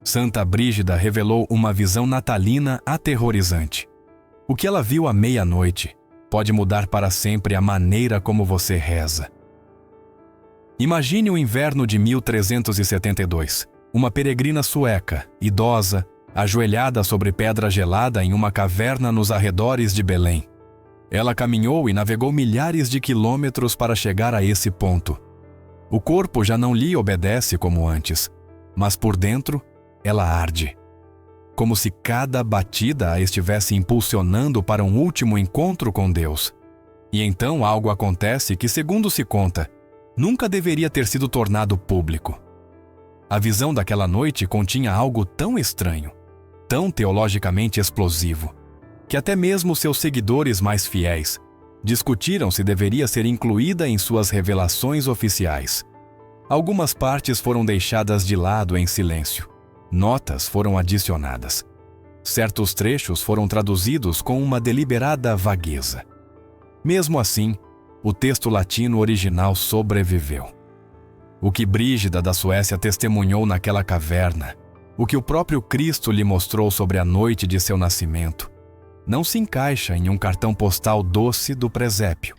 Santa Brígida revelou uma visão natalina aterrorizante. O que ela viu à meia-noite pode mudar para sempre a maneira como você reza. Imagine o inverno de 1372. Uma peregrina sueca, idosa, ajoelhada sobre pedra gelada em uma caverna nos arredores de Belém. Ela caminhou e navegou milhares de quilômetros para chegar a esse ponto. O corpo já não lhe obedece como antes, mas por dentro ela arde, como se cada batida a estivesse impulsionando para um último encontro com Deus. E então algo acontece que, segundo se conta, nunca deveria ter sido tornado público. A visão daquela noite continha algo tão estranho, tão teologicamente explosivo, que até mesmo seus seguidores mais fiéis discutiram se deveria ser incluída em suas revelações oficiais. Algumas partes foram deixadas de lado em silêncio. Notas foram adicionadas. Certos trechos foram traduzidos com uma deliberada vagueza. Mesmo assim, o texto latino original sobreviveu. O que Brígida da Suécia testemunhou naquela caverna, o que o próprio Cristo lhe mostrou sobre a noite de seu nascimento, não se encaixa em um cartão postal doce do presépio.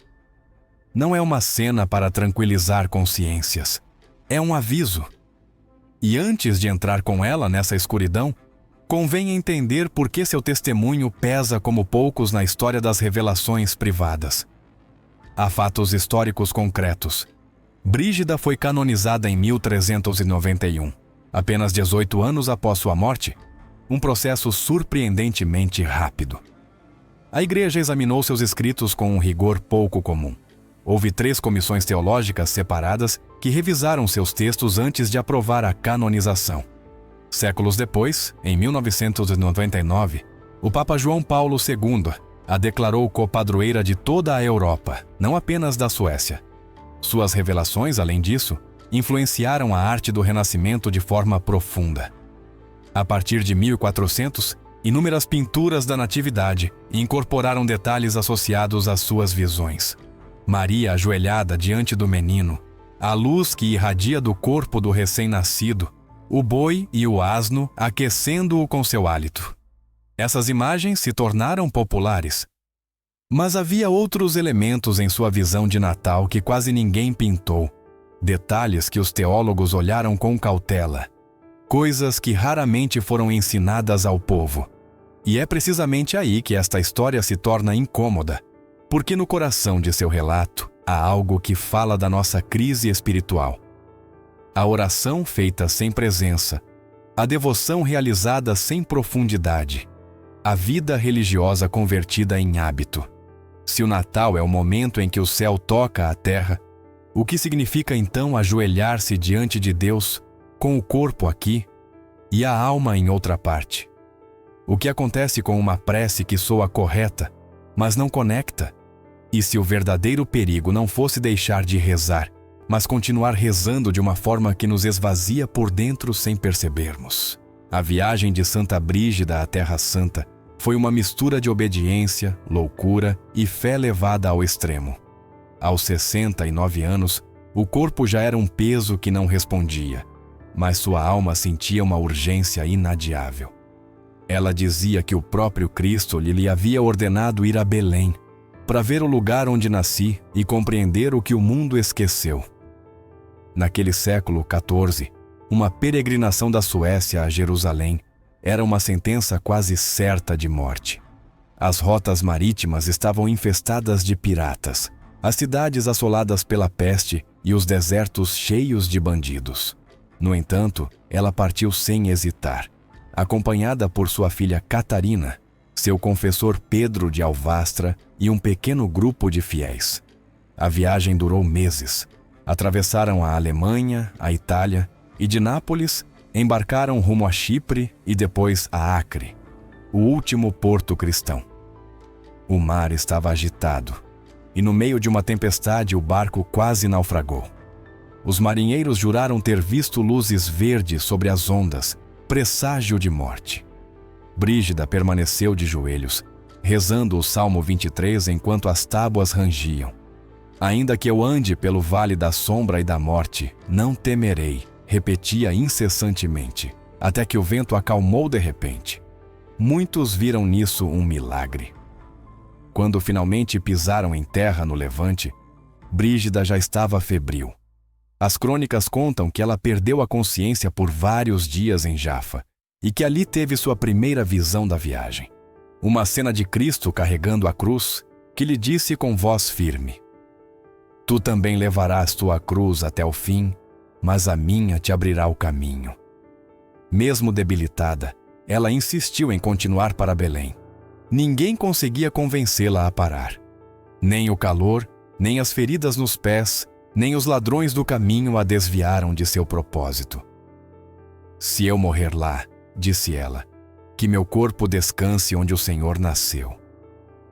Não é uma cena para tranquilizar consciências. É um aviso. E antes de entrar com ela nessa escuridão, convém entender por que seu testemunho pesa como poucos na história das revelações privadas. Há fatos históricos concretos. Brígida foi canonizada em 1391, apenas 18 anos após sua morte, um processo surpreendentemente rápido. A Igreja examinou seus escritos com um rigor pouco comum. Houve 3 comissões teológicas separadas que revisaram seus textos antes de aprovar a canonização. Séculos depois, em 1999, o Papa João Paulo II a declarou copadroeira de toda a Europa, não apenas da Suécia. Suas revelações, além disso, influenciaram a arte do Renascimento de forma profunda. A partir de 1400, inúmeras pinturas da Natividade incorporaram detalhes associados às suas visões. Maria ajoelhada diante do menino, a luz que irradia do corpo do recém-nascido, o boi e o asno aquecendo-o com seu hálito. Essas imagens se tornaram populares. Mas havia outros elementos em sua visão de Natal que quase ninguém pintou. Detalhes que os teólogos olharam com cautela. Coisas que raramente foram ensinadas ao povo. E é precisamente aí que esta história se torna incômoda, porque no coração de seu relato há algo que fala da nossa crise espiritual. A oração feita sem presença, a devoção realizada sem profundidade, a vida religiosa convertida em hábito. Se o Natal é o momento em que o céu toca a terra, o que significa então ajoelhar-se diante de Deus com o corpo aqui e a alma em outra parte? O que acontece com uma prece que soa correta, mas não conecta? E se o verdadeiro perigo não fosse deixar de rezar, mas continuar rezando de uma forma que nos esvazia por dentro sem percebermos? A viagem de Santa Brígida à Terra Santa foi uma mistura de obediência, loucura e fé levada ao extremo. Aos 69 anos, o corpo já era um peso que não respondia, mas sua alma sentia uma urgência inadiável. Ela dizia que o próprio Cristo lhe havia ordenado ir a Belém, para ver o lugar onde nasci e compreender o que o mundo esqueceu. Naquele século XIV, uma peregrinação da Suécia a Jerusalém era uma sentença quase certa de morte. As rotas marítimas estavam infestadas de piratas, as cidades assoladas pela peste e os desertos cheios de bandidos. No entanto, ela partiu sem hesitar, acompanhada por sua filha Catarina, seu confessor Pedro de Alvastra e um pequeno grupo de fiéis. A viagem durou meses. Atravessaram a Alemanha, a Itália e de Nápoles embarcaram rumo a Chipre e depois a Acre, o último porto cristão. O mar estava agitado e no meio de uma tempestade o barco quase naufragou. Os marinheiros juraram ter visto luzes verdes sobre as ondas, presságio de morte. Brígida permaneceu de joelhos, rezando o Salmo 23 enquanto as tábuas rangiam. Ainda que eu ande pelo vale da sombra e da morte, não temerei, repetia incessantemente. até que o vento acalmou de repente. Muitos viram nisso um milagre. Quando finalmente pisaram em terra no levante, Brígida já estava febril. As crônicas contam que ela perdeu a consciência por vários dias em Jafa e que ali teve sua primeira visão da viagem. Uma cena de Cristo carregando a cruz que lhe disse com voz firme: Tu também levarás tua cruz até o fim, mas a minha te abrirá o caminho. Mesmo debilitada, ela insistiu em continuar para Belém. Ninguém conseguia convencê-la a parar. Nem o calor, nem as feridas nos pés, nem os ladrões do caminho a desviaram de seu propósito. Se eu morrer lá, disse ela, que meu corpo descanse onde o Senhor nasceu.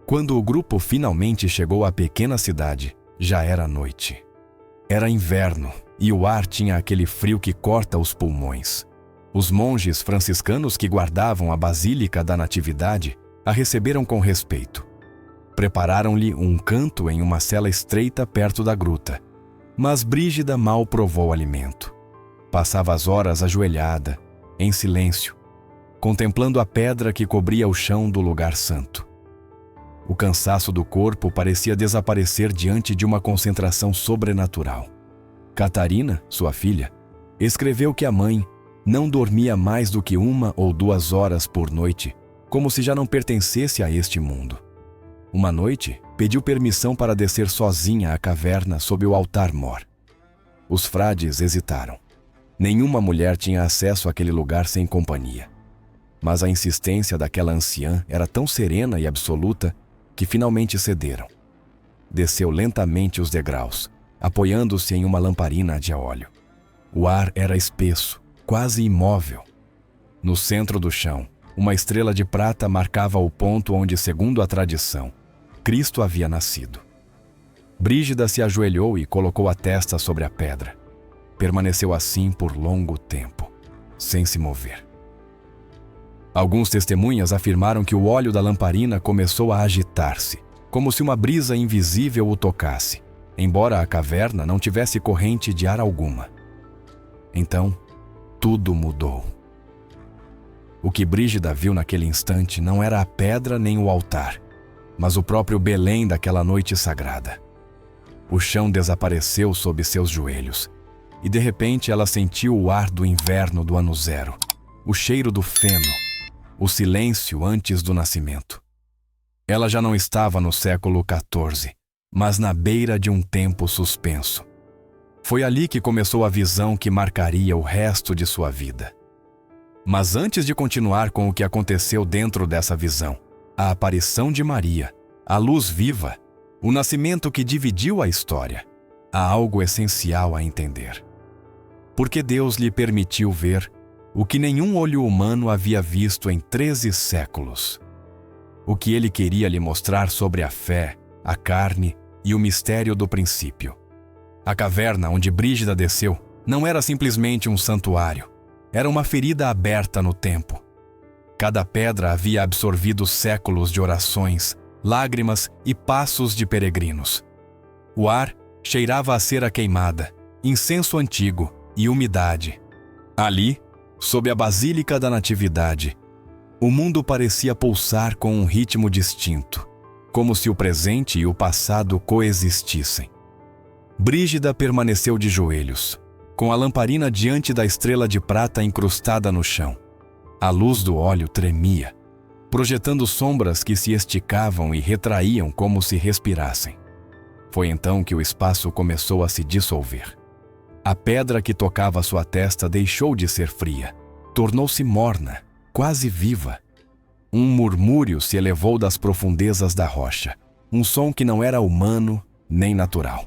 Quando o grupo finalmente chegou à pequena cidade, já era noite. Era inverno e o ar tinha aquele frio que corta os pulmões. Os monges franciscanos que guardavam a Basílica da Natividade a receberam com respeito. Prepararam-lhe um canto em uma cela estreita perto da gruta. Mas Brígida mal provou alimento. Passava as horas ajoelhada, em silêncio, contemplando a pedra que cobria o chão do lugar santo. O cansaço do corpo parecia desaparecer diante de uma concentração sobrenatural. Catarina, sua filha, escreveu que a mãe não dormia mais do que 1 ou 2 horas por noite, como se já não pertencesse a este mundo. Uma noite, pediu permissão para descer sozinha à caverna sob o altar-mor. Os frades hesitaram. Nenhuma mulher tinha acesso àquele lugar sem companhia. Mas a insistência daquela anciã era tão serena e absoluta que finalmente cederam. Desceu lentamente os degraus, apoiando-se em uma lamparina de óleo. O ar era espesso, quase imóvel. No centro do chão, uma estrela de prata marcava o ponto onde, segundo a tradição, Cristo havia nascido. Brígida se ajoelhou e colocou a testa sobre a pedra. Permaneceu assim por longo tempo, sem se mover. Alguns testemunhas afirmaram que o óleo da lamparina começou a agitar-se, como se uma brisa invisível o tocasse, embora a caverna não tivesse corrente de ar alguma. Então, tudo mudou. O que Brígida viu naquele instante não era a pedra nem o altar, mas o próprio Belém daquela noite sagrada. O chão desapareceu sob seus joelhos, e de repente ela sentiu o ar do inverno do ano zero, o cheiro do feno, o silêncio antes do nascimento. Ela já não estava no século XIV, mas na beira de um tempo suspenso. Foi ali que começou a visão que marcaria o resto de sua vida. Mas antes de continuar com o que aconteceu dentro dessa visão, a aparição de Maria, a luz viva, o nascimento que dividiu a história, há algo essencial a entender. Porque Deus lhe permitiu ver o que nenhum olho humano havia visto em 13 séculos. O que ele queria lhe mostrar sobre a fé, a carne e o mistério do princípio. A caverna onde Brígida desceu não era simplesmente um santuário. Era uma ferida aberta no tempo. Cada pedra havia absorvido séculos de orações, lágrimas e passos de peregrinos. O ar cheirava a cera queimada, incenso antigo e umidade. Ali, sob a Basílica da Natividade, o mundo parecia pulsar com um ritmo distinto, como se o presente e o passado coexistissem. Brígida permaneceu de joelhos, com a lamparina diante da estrela de prata incrustada no chão. A luz do óleo tremia, projetando sombras que se esticavam e retraíam como se respirassem. Foi então que o espaço começou a se dissolver. A pedra que tocava sua testa deixou de ser fria, tornou-se morna, quase viva. Um murmúrio se elevou das profundezas da rocha, um som que não era humano nem natural.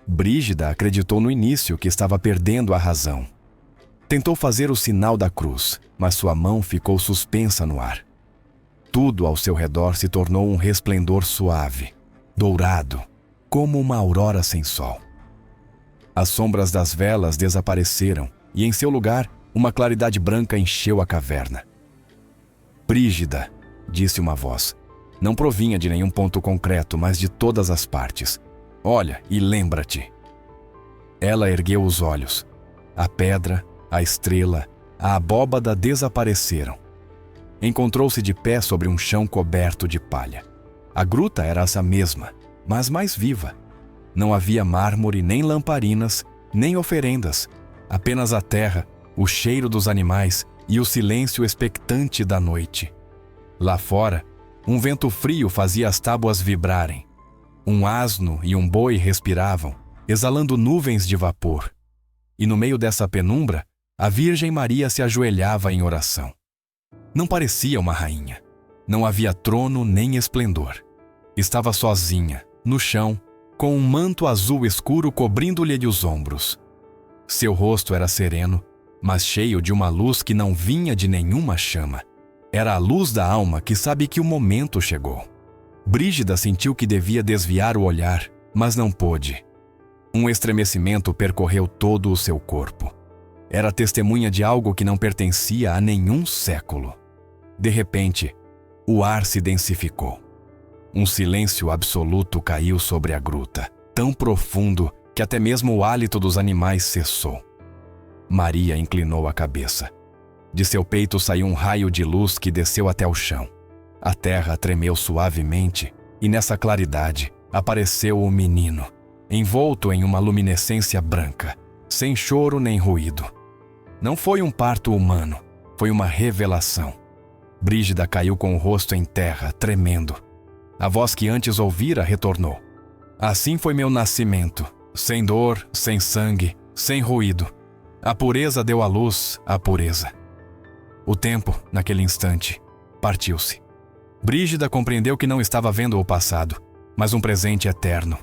Brígida acreditou no início que estava perdendo a razão. Tentou fazer o sinal da cruz, mas sua mão ficou suspensa no ar. Tudo ao seu redor se tornou um resplendor suave, dourado, como uma aurora sem sol. As sombras das velas desapareceram e, em seu lugar, uma claridade branca encheu a caverna. Brígida, disse uma voz. Não provinha de nenhum ponto concreto, mas de todas as partes. Olha e lembra-te. Ela ergueu os olhos. A pedra, a estrela, a abóbada desapareceram. Encontrou-se de pé sobre um chão coberto de palha. A gruta era essa mesma, mas mais viva. Não havia mármore, nem lamparinas, nem oferendas. Apenas a terra, o cheiro dos animais e o silêncio expectante da noite. Lá fora, um vento frio fazia as tábuas vibrarem. Um asno e um boi respiravam, exalando nuvens de vapor. E no meio dessa penumbra, a Virgem Maria se ajoelhava em oração. Não parecia uma rainha. Não havia trono nem esplendor. Estava sozinha, no chão, com um manto azul escuro cobrindo-lhe os ombros. Seu rosto era sereno, mas cheio de uma luz que não vinha de nenhuma chama. Era a luz da alma que sabe que o momento chegou. Brígida sentiu que devia desviar o olhar, mas não pôde. Um estremecimento percorreu todo o seu corpo. Era testemunha de algo que não pertencia a nenhum século. De repente, o ar se densificou. Um silêncio absoluto caiu sobre a gruta, tão profundo que até mesmo o hálito dos animais cessou. Maria inclinou a cabeça. De seu peito saiu um raio de luz que desceu até o chão. A terra tremeu suavemente e nessa claridade apareceu o menino, envolto em uma luminescência branca, sem choro nem ruído. Não foi um parto humano, foi uma revelação. Brígida caiu com o rosto em terra, tremendo. A voz que antes ouvira retornou. Assim foi meu nascimento, sem dor, sem sangue, sem ruído. A pureza deu à luz a pureza. O tempo, naquele instante, partiu-se. Brígida compreendeu que não estava vendo o passado, mas um presente eterno.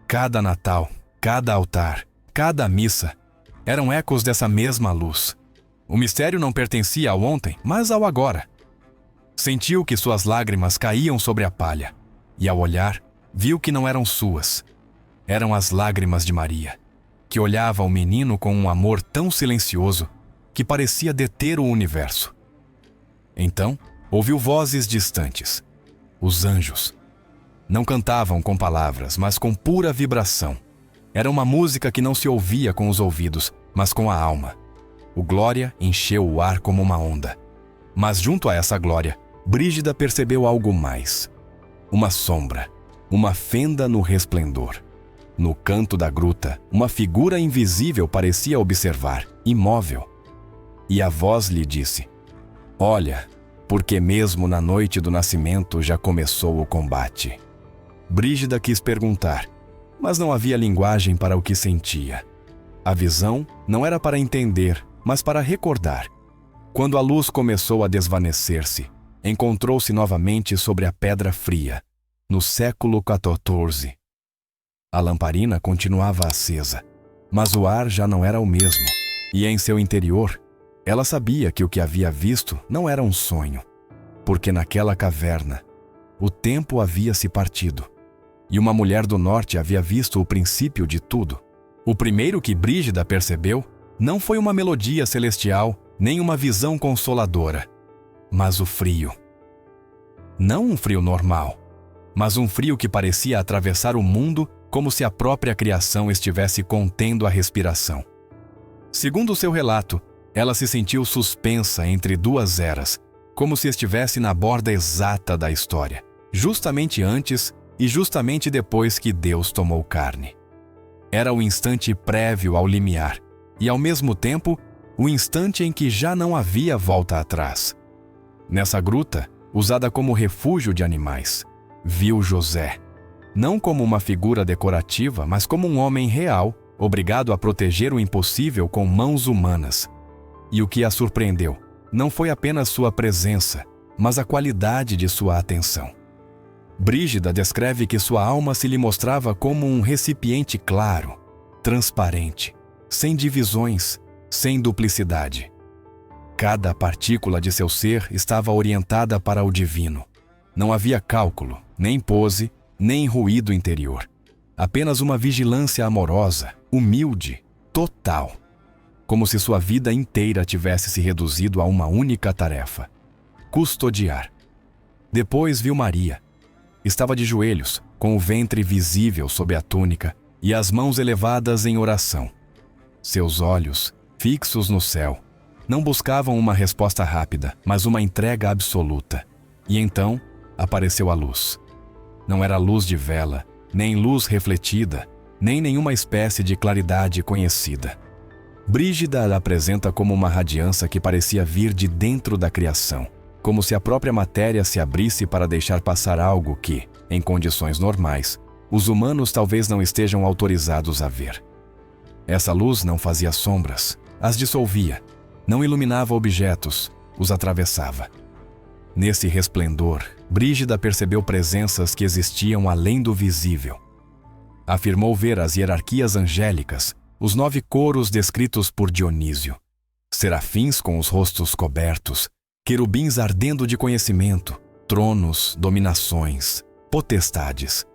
Cada Natal, cada altar, cada missa eram ecos dessa mesma luz. O mistério não pertencia ao ontem, mas ao agora. Sentiu que suas lágrimas caíam sobre a palha, e ao olhar, viu que não eram suas. Eram as lágrimas de Maria, que olhava o menino com um amor tão silencioso que parecia deter o universo. Então, ouviu vozes distantes. Os anjos. Não cantavam com palavras, mas com pura vibração. Era uma música que não se ouvia com os ouvidos, mas com a alma. O glória encheu o ar como uma onda. Mas junto a essa glória, Brígida percebeu algo mais. Uma sombra, uma fenda no resplendor. No canto da gruta, uma figura invisível parecia observar, imóvel. E a voz lhe disse: "Olha, porque mesmo na noite do nascimento já começou o combate." Brígida quis perguntar, mas não havia linguagem para o que sentia. A visão não era para entender, mas para recordar. Quando a luz começou a desvanecer-se, encontrou-se novamente sobre a pedra fria, no século XIV. A lamparina continuava acesa, mas o ar já não era o mesmo, e em seu interior, ela sabia que o que havia visto não era um sonho, porque naquela caverna, o tempo havia se partido, e uma mulher do norte havia visto o princípio de tudo. O primeiro que Brígida percebeu não foi uma melodia celestial, nem uma visão consoladora, mas o frio. Não um frio normal, mas um frio que parecia atravessar o mundo como se a própria criação estivesse contendo a respiração. Segundo seu relato, ela se sentiu suspensa entre duas eras, como se estivesse na borda exata da história, justamente antes e justamente depois que Deus tomou carne. Era o instante prévio ao limiar, e ao mesmo tempo, o instante em que já não havia volta atrás. Nessa gruta, usada como refúgio de animais, viu José, não como uma figura decorativa, mas como um homem real, obrigado a proteger o impossível com mãos humanas. E o que a surpreendeu não foi apenas sua presença, mas a qualidade de sua atenção. Brígida descreve que sua alma se lhe mostrava como um recipiente claro, transparente, sem divisões, sem duplicidade. Cada partícula de seu ser estava orientada para o divino. Não havia cálculo, nem pose, nem ruído interior. Apenas uma vigilância amorosa, humilde, total. Como se sua vida inteira tivesse se reduzido a uma única tarefa: custodiar. Depois viu Maria. Estava de joelhos, com o ventre visível sob a túnica e as mãos elevadas em oração. Seus olhos, fixos no céu, Não buscavam uma resposta rápida, mas uma entrega absoluta. E então apareceu a luz. Não era luz de vela, nem luz refletida, nem nenhuma espécie de claridade conhecida. Brígida a apresenta como uma radiância que parecia vir de dentro da criação, como se a própria matéria se abrisse para deixar passar algo que, em condições normais, os humanos talvez não estejam autorizados a ver. Essa luz não fazia sombras, as dissolvia, não iluminava objetos, os atravessava. Nesse resplendor, Brígida percebeu presenças que existiam além do visível. Afirmou ver as hierarquias angélicas, os 9 coros descritos por Dionísio, serafins com os rostos cobertos, querubins ardendo de conhecimento, tronos, dominações, potestades.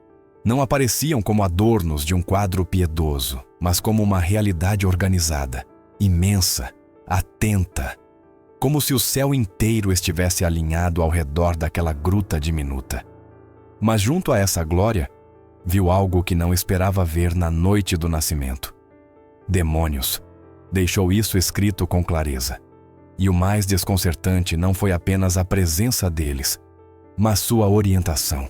Não apareciam como adornos de um quadro piedoso, mas como uma realidade organizada, imensa, atenta, como se o céu inteiro estivesse alinhado ao redor daquela gruta diminuta. Mas junto a essa glória, viu algo que não esperava ver na noite do nascimento. Demônios. Deixou isso escrito com clareza. E o mais desconcertante não foi apenas a presença deles, mas sua orientação.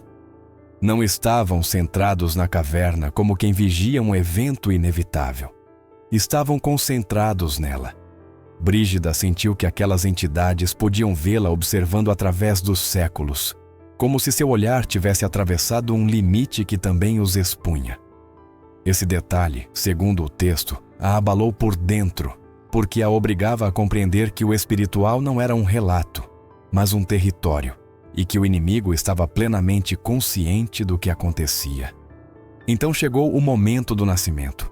Não estavam centrados na caverna como quem vigia um evento inevitável. Estavam concentrados nela. Brígida sentiu que aquelas entidades podiam vê-la observando através dos séculos, como se seu olhar tivesse atravessado um limite que também os expunha. Esse detalhe, segundo o texto, a abalou por dentro, porque a obrigava a compreender que o espiritual não era um relato, mas um território, e que o inimigo estava plenamente consciente do que acontecia. Então chegou o momento do nascimento.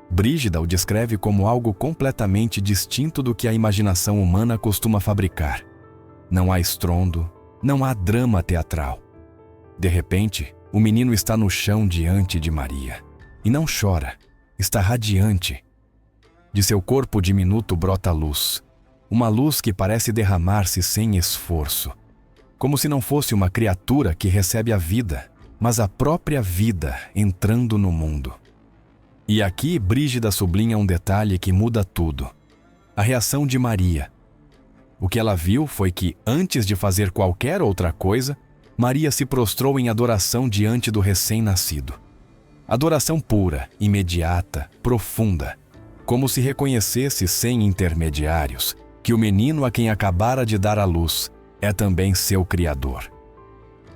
Brígida o descreve como algo completamente distinto do que a imaginação humana costuma fabricar. Não há estrondo, não há drama teatral. De repente, o menino está no chão diante de Maria. E não chora, está radiante. De seu corpo diminuto brota luz, uma luz que parece derramar-se sem esforço, como se não fosse uma criatura que recebe a vida, mas a própria vida entrando no mundo. E aqui Brígida sublinha um detalhe que muda tudo: a reação de Maria. O que ela viu foi que, antes de fazer qualquer outra coisa, Maria se prostrou em adoração diante do recém-nascido. Adoração pura, imediata, profunda, como se reconhecesse sem intermediários que o menino a quem acabara de dar à luz é também seu Criador.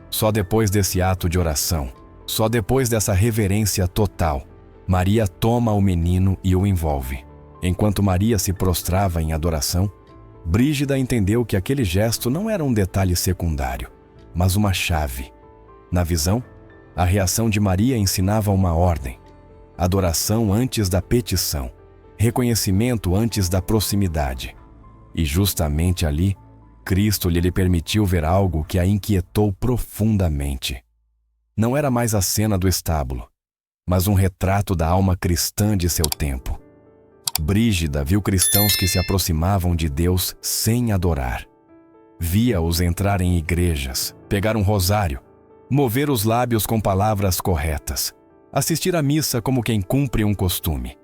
Só depois desse ato de oração, só depois dessa reverência total, Maria toma o menino e o envolve. Enquanto Maria se prostrava em adoração, Brígida entendeu que aquele gesto não era um detalhe secundário, mas uma chave. Na visão, a reação de Maria ensinava uma ordem: adoração antes da petição, reconhecimento antes da proximidade. E justamente ali, Cristo lhe permitiu ver algo que a inquietou profundamente. Não era mais a cena do estábulo, mas um retrato da alma cristã de seu tempo. Brígida viu cristãos que se aproximavam de Deus sem adorar. Via-os entrar em igrejas, pegar um rosário, mover os lábios com palavras corretas, assistir à missa como quem cumpre um costume.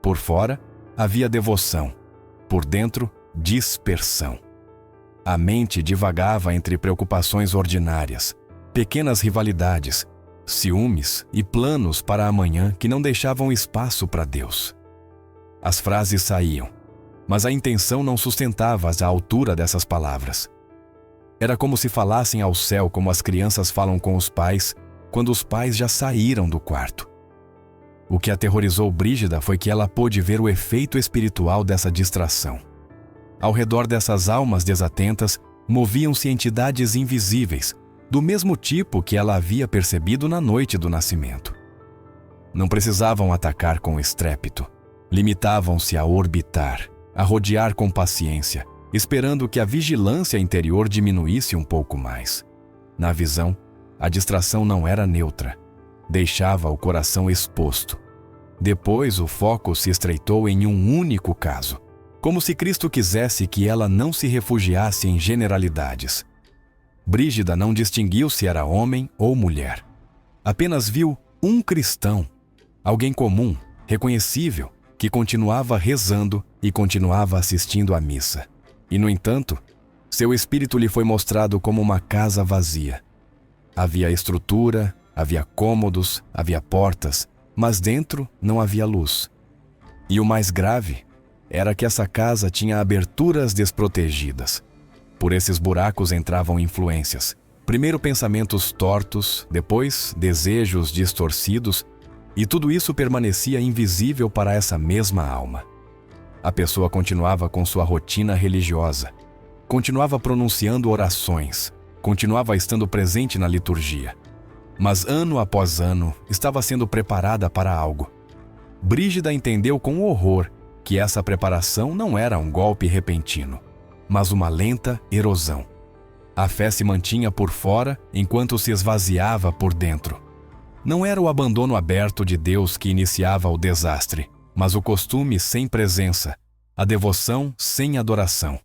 Por fora, havia devoção. Por dentro, dispersão. A mente divagava entre preocupações ordinárias, pequenas rivalidades, ciúmes e planos para amanhã que não deixavam espaço para Deus. As frases saíam, mas a intenção não sustentava a altura dessas palavras. Era como se falassem ao céu como as crianças falam com os pais, quando os pais já saíram do quarto. O que aterrorizou Brígida foi que ela pôde ver o efeito espiritual dessa distração. Ao redor dessas almas desatentas, moviam-se entidades invisíveis, do mesmo tipo que ela havia percebido na noite do nascimento. Não precisavam atacar com estrépito. Limitavam-se a orbitar, a rodear com paciência, esperando que a vigilância interior diminuísse um pouco mais. Na visão, a distração não era neutra. Deixava o coração exposto. Depois, o foco se estreitou em um único caso, como se Cristo quisesse que ela não se refugiasse em generalidades. Brígida não distinguiu se era homem ou mulher. Apenas viu um cristão, alguém comum, reconhecível, que continuava rezando e continuava assistindo à missa. E, no entanto, seu espírito lhe foi mostrado como uma casa vazia. Havia estrutura, havia cômodos, havia portas, mas dentro não havia luz. E o mais grave era que essa casa tinha aberturas desprotegidas. Por esses buracos entravam influências. Primeiro pensamentos tortos, depois desejos distorcidos, e tudo isso permanecia invisível para essa mesma alma. A pessoa continuava com sua rotina religiosa, continuava pronunciando orações, continuava estando presente na liturgia. Mas ano após ano estava sendo preparada para algo. Brígida entendeu com horror que essa preparação não era um golpe repentino, mas uma lenta erosão. A fé se mantinha por fora enquanto se esvaziava por dentro. Não era o abandono aberto de Deus que iniciava o desastre, mas o costume sem presença, a devoção sem adoração.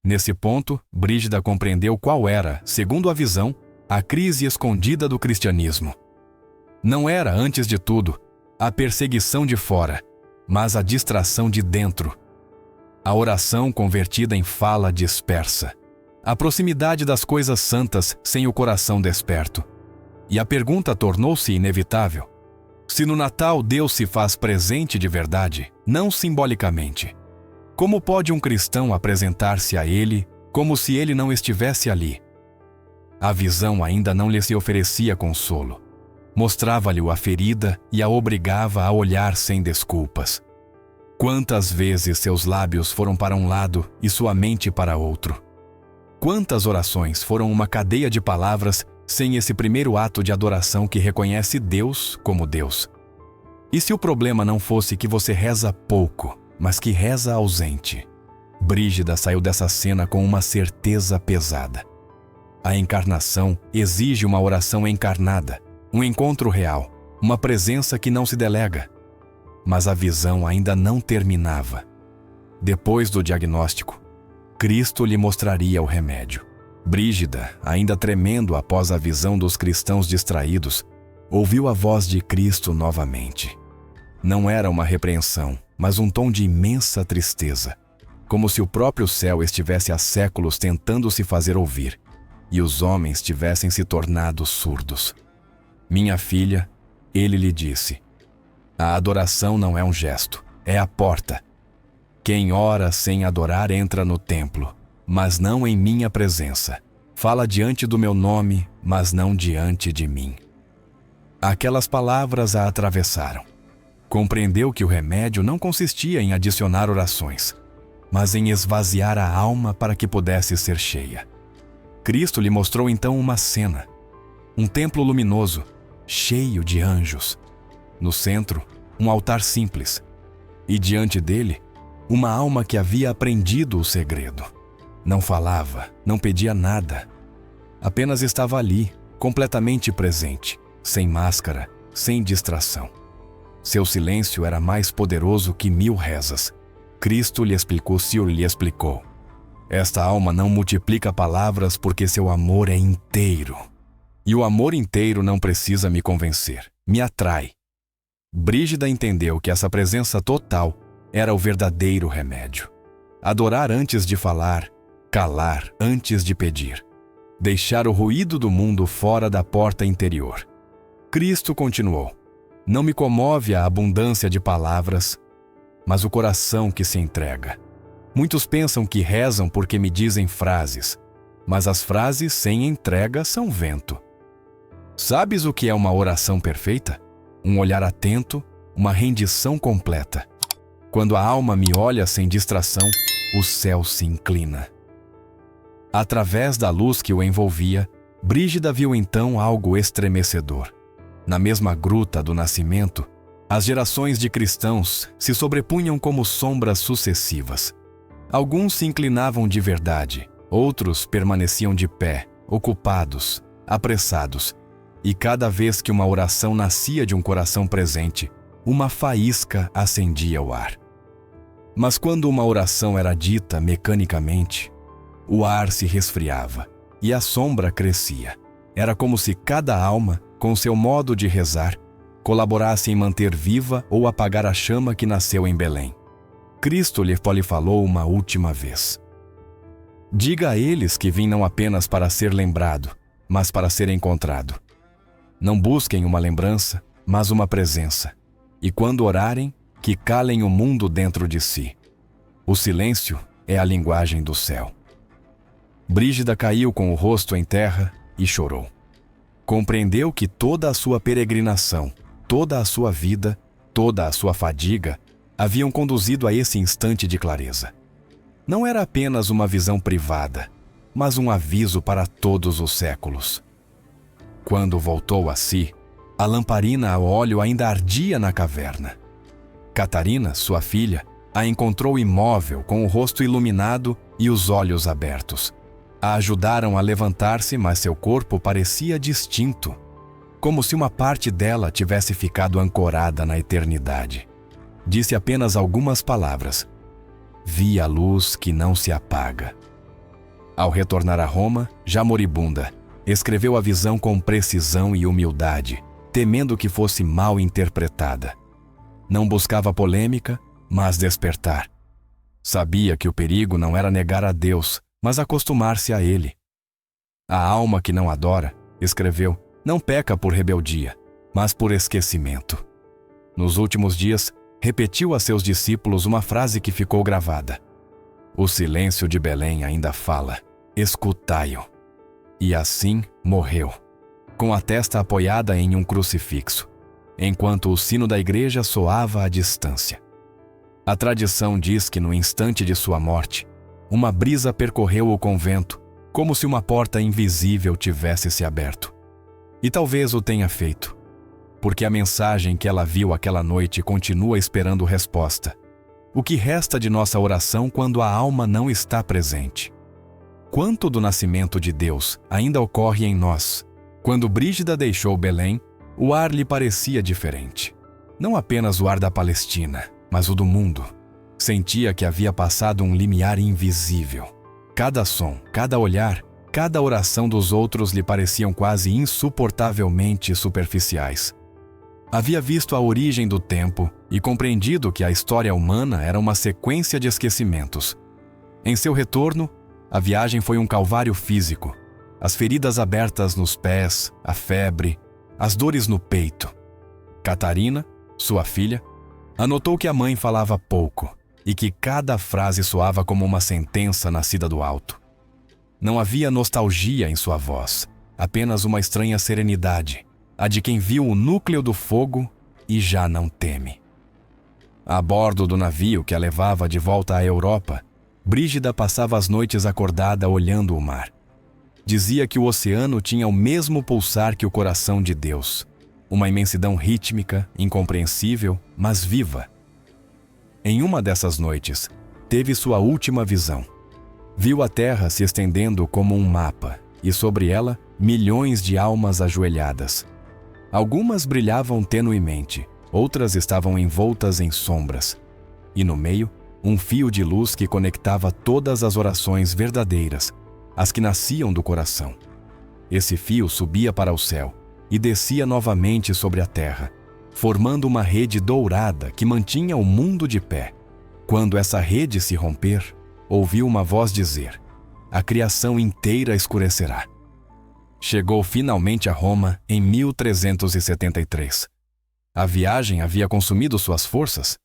Nesse ponto, Brígida compreendeu qual era, segundo a visão, a crise escondida do cristianismo. Não era, antes de tudo, a perseguição de fora, mas a distração de dentro. A oração convertida em fala dispersa. A proximidade das coisas santas sem o coração desperto. E a pergunta tornou-se inevitável. Se no Natal Deus se faz presente de verdade, não simbolicamente, como pode um cristão apresentar-se a Ele como se Ele não estivesse ali? A visão ainda não lhe se oferecia consolo. Mostrava-lhe a ferida e a obrigava a olhar sem desculpas. Quantas vezes seus lábios foram para um lado e sua mente para outro? Quantas orações foram uma cadeia de palavras sem esse primeiro ato de adoração que reconhece Deus como Deus? E se o problema não fosse que você reza pouco, mas que reza ausente? Brígida saiu dessa cena com uma certeza pesada. A encarnação exige uma oração encarnada, um encontro real, uma presença que não se delega. Mas a visão ainda não terminava. Depois do diagnóstico, Cristo lhe mostraria o remédio. Brígida, ainda tremendo após a visão dos cristãos distraídos, ouviu a voz de Cristo novamente. Não era uma repreensão, mas um tom de imensa tristeza, como se o próprio céu estivesse há séculos tentando se fazer ouvir, e os homens tivessem se tornado surdos. Minha filha, ele lhe disse, a adoração não é um gesto, é a porta. Quem ora sem adorar entra no templo, mas não em minha presença. Fala diante do meu nome, mas não diante de mim. Aquelas palavras a atravessaram. Compreendeu que o remédio não consistia em adicionar orações, mas em esvaziar a alma para que pudesse ser cheia. Cristo lhe mostrou então uma cena. Um templo luminoso, cheio de anjos. No centro, um altar simples. E diante dele, uma alma que havia aprendido o segredo. Não falava, não pedia nada. Apenas estava ali, completamente presente, sem máscara, sem distração. Seu silêncio era mais poderoso que 1000 rezas. Cristo lhe explicou. Esta alma não multiplica palavras porque seu amor é inteiro. E o amor inteiro não precisa me convencer, me atrai. Brígida entendeu que essa presença total era o verdadeiro remédio. Adorar antes de falar, calar antes de pedir. Deixar o ruído do mundo fora da porta interior. Cristo continuou. Não me comove a abundância de palavras, mas o coração que se entrega. Muitos pensam que rezam porque me dizem frases, mas as frases sem entrega são vento. Sabes o que é uma oração perfeita? Um olhar atento, uma rendição completa. Quando a alma me olha sem distração, o céu se inclina. Através da luz que o envolvia, Brígida viu então algo estremecedor. Na mesma gruta do nascimento, as gerações de cristãos se sobrepunham como sombras sucessivas. Alguns se inclinavam de verdade, outros permaneciam de pé, ocupados, apressados, e cada vez que uma oração nascia de um coração presente, uma faísca acendia o ar. Mas quando uma oração era dita mecanicamente, o ar se resfriava e a sombra crescia. Era como se cada alma, com seu modo de rezar, colaborasse em manter viva ou apagar a chama que nasceu em Belém. Cristo lhe falou uma última vez. Diga a eles que vim não apenas para ser lembrado, mas para ser encontrado. Não busquem uma lembrança, mas uma presença. E quando orarem, que calem o mundo dentro de si. O silêncio é a linguagem do céu. Brígida caiu com o rosto em terra e chorou. Compreendeu que toda a sua peregrinação, toda a sua vida, toda a sua fadiga haviam conduzido a esse instante de clareza. Não era apenas uma visão privada, mas um aviso para todos os séculos. Quando voltou a si, a lamparina a óleo ainda ardia na caverna. Catarina, sua filha, a encontrou imóvel, com o rosto iluminado e os olhos abertos. A ajudaram a levantar-se, mas seu corpo parecia distinto, como se uma parte dela tivesse ficado ancorada na eternidade. Disse apenas algumas palavras. Vi a luz que não se apaga. Ao retornar a Roma, já moribunda, escreveu a visão com precisão e humildade, temendo que fosse mal interpretada. Não buscava polêmica, mas despertar. Sabia que o perigo não era negar a Deus, mas acostumar-se a Ele. A alma que não adora, escreveu, não peca por rebeldia, mas por esquecimento. Nos últimos dias, repetiu a seus discípulos uma frase que ficou gravada. O silêncio de Belém ainda fala, escutai-o. E assim morreu, com a testa apoiada em um crucifixo, enquanto o sino da igreja soava à distância. A tradição diz que no instante de sua morte, uma brisa percorreu o convento, como se uma porta invisível tivesse se aberto. E talvez o tenha feito, porque a mensagem que ela viu aquela noite continua esperando resposta. O que resta de nossa oração quando a alma não está presente? Quanto do nascimento de Deus ainda ocorre em nós? Quando Brígida deixou Belém, o ar lhe parecia diferente. Não apenas o ar da Palestina, mas o do mundo. Sentia que havia passado um limiar invisível. Cada som, cada olhar, cada oração dos outros lhe pareciam quase insuportavelmente superficiais. Havia visto a origem do tempo e compreendido que a história humana era uma sequência de esquecimentos. Em seu retorno, a viagem foi um calvário físico. As feridas abertas nos pés, a febre, as dores no peito. Catarina, sua filha, anotou que a mãe falava pouco e que cada frase soava como uma sentença nascida do alto. Não havia nostalgia em sua voz, apenas uma estranha serenidade, a de quem viu o núcleo do fogo e já não teme. A bordo do navio que a levava de volta à Europa, Brígida passava as noites acordada olhando o mar. Dizia que o oceano tinha o mesmo pulsar que o coração de Deus, uma imensidão rítmica, incompreensível, mas viva. Em uma dessas noites, teve sua última visão. Viu a terra se estendendo como um mapa, e sobre ela, milhões de almas ajoelhadas. Algumas brilhavam tenuemente, outras estavam envoltas em sombras. E no meio, um fio de luz que conectava todas as orações verdadeiras, as que nasciam do coração. Esse fio subia para o céu e descia novamente sobre a terra, formando uma rede dourada que mantinha o mundo de pé. Quando essa rede se romper, ouviu uma voz dizer: a criação inteira escurecerá. Chegou finalmente a Roma em 1373. A viagem havia consumido suas forças.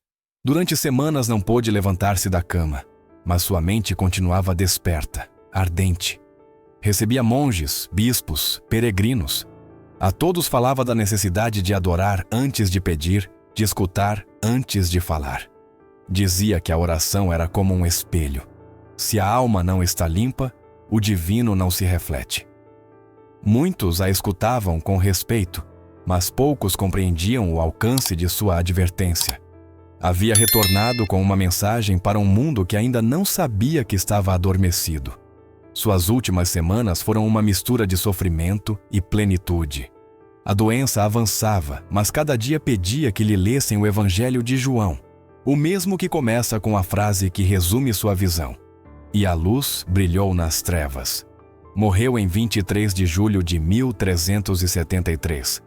Durante semanas não pôde levantar-se da cama, mas sua mente continuava desperta, ardente. Recebia monges, bispos, peregrinos. A todos falava da necessidade de adorar antes de pedir, de escutar antes de falar. Dizia que a oração era como um espelho. Se a alma não está limpa, o divino não se reflete. Muitos a escutavam com respeito, mas poucos compreendiam o alcance de sua advertência. Havia retornado com uma mensagem para um mundo que ainda não sabia que estava adormecido. Suas últimas semanas foram uma mistura de sofrimento e plenitude. A doença avançava, mas cada dia pedia que lhe lessem o Evangelho de João, o mesmo que começa com a frase que resume sua visão. E a luz brilhou nas trevas. Morreu em 23 de julho de 1373.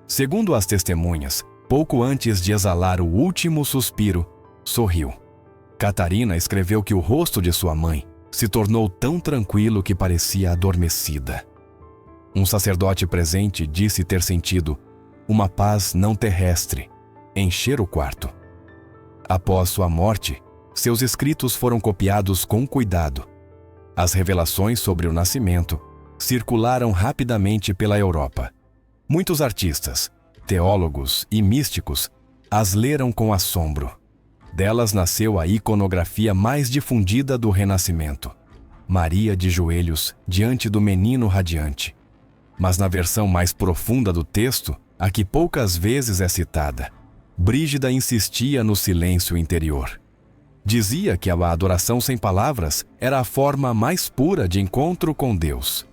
Segundo as testemunhas, pouco antes de exalar o último suspiro, sorriu. Catarina escreveu que o rosto de sua mãe se tornou tão tranquilo que parecia adormecida. Um sacerdote presente disse ter sentido uma paz não terrestre encher o quarto. Após sua morte, seus escritos foram copiados com cuidado. As revelações sobre o nascimento circularam rapidamente pela Europa. Muitos artistas, teólogos e místicos as leram com assombro. Delas nasceu a iconografia mais difundida do Renascimento: Maria de joelhos diante do menino radiante. Mas na versão mais profunda do texto, a que poucas vezes é citada, Brígida insistia no silêncio interior. Dizia que a adoração sem palavras era a forma mais pura de encontro com Deus.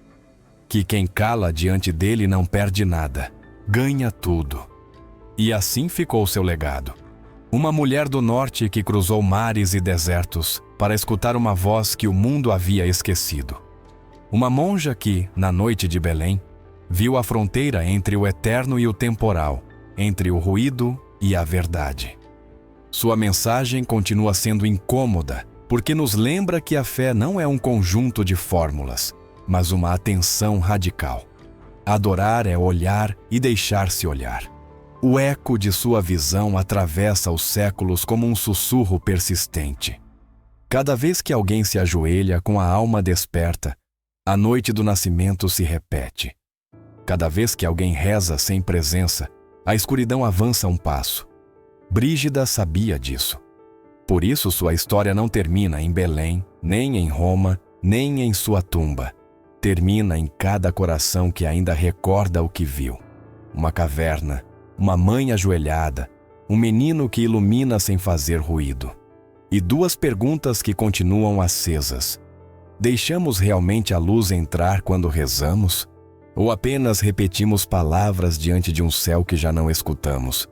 Que quem cala diante dele não perde nada, ganha tudo. E assim ficou seu legado. Uma mulher do norte que cruzou mares e desertos para escutar uma voz que o mundo havia esquecido. Uma monja que, na noite de Belém, viu a fronteira entre o eterno e o temporal, entre o ruído e a verdade. Sua mensagem continua sendo incômoda, porque nos lembra que a fé não é um conjunto de fórmulas, mas uma atenção radical. Adorar é olhar e deixar-se olhar. O eco de sua visão atravessa os séculos como um sussurro persistente. Cada vez que alguém se ajoelha com a alma desperta, a noite do nascimento se repete. Cada vez que alguém reza sem presença, a escuridão avança um passo. Brígida sabia disso. Por isso sua história não termina em Belém, nem em Roma, nem em sua tumba. Termina em cada coração que ainda recorda o que viu. Uma caverna, uma mãe ajoelhada, um menino que ilumina sem fazer ruído. E duas perguntas que continuam acesas. Deixamos realmente a luz entrar quando rezamos? Ou apenas repetimos palavras diante de um céu que já não escutamos?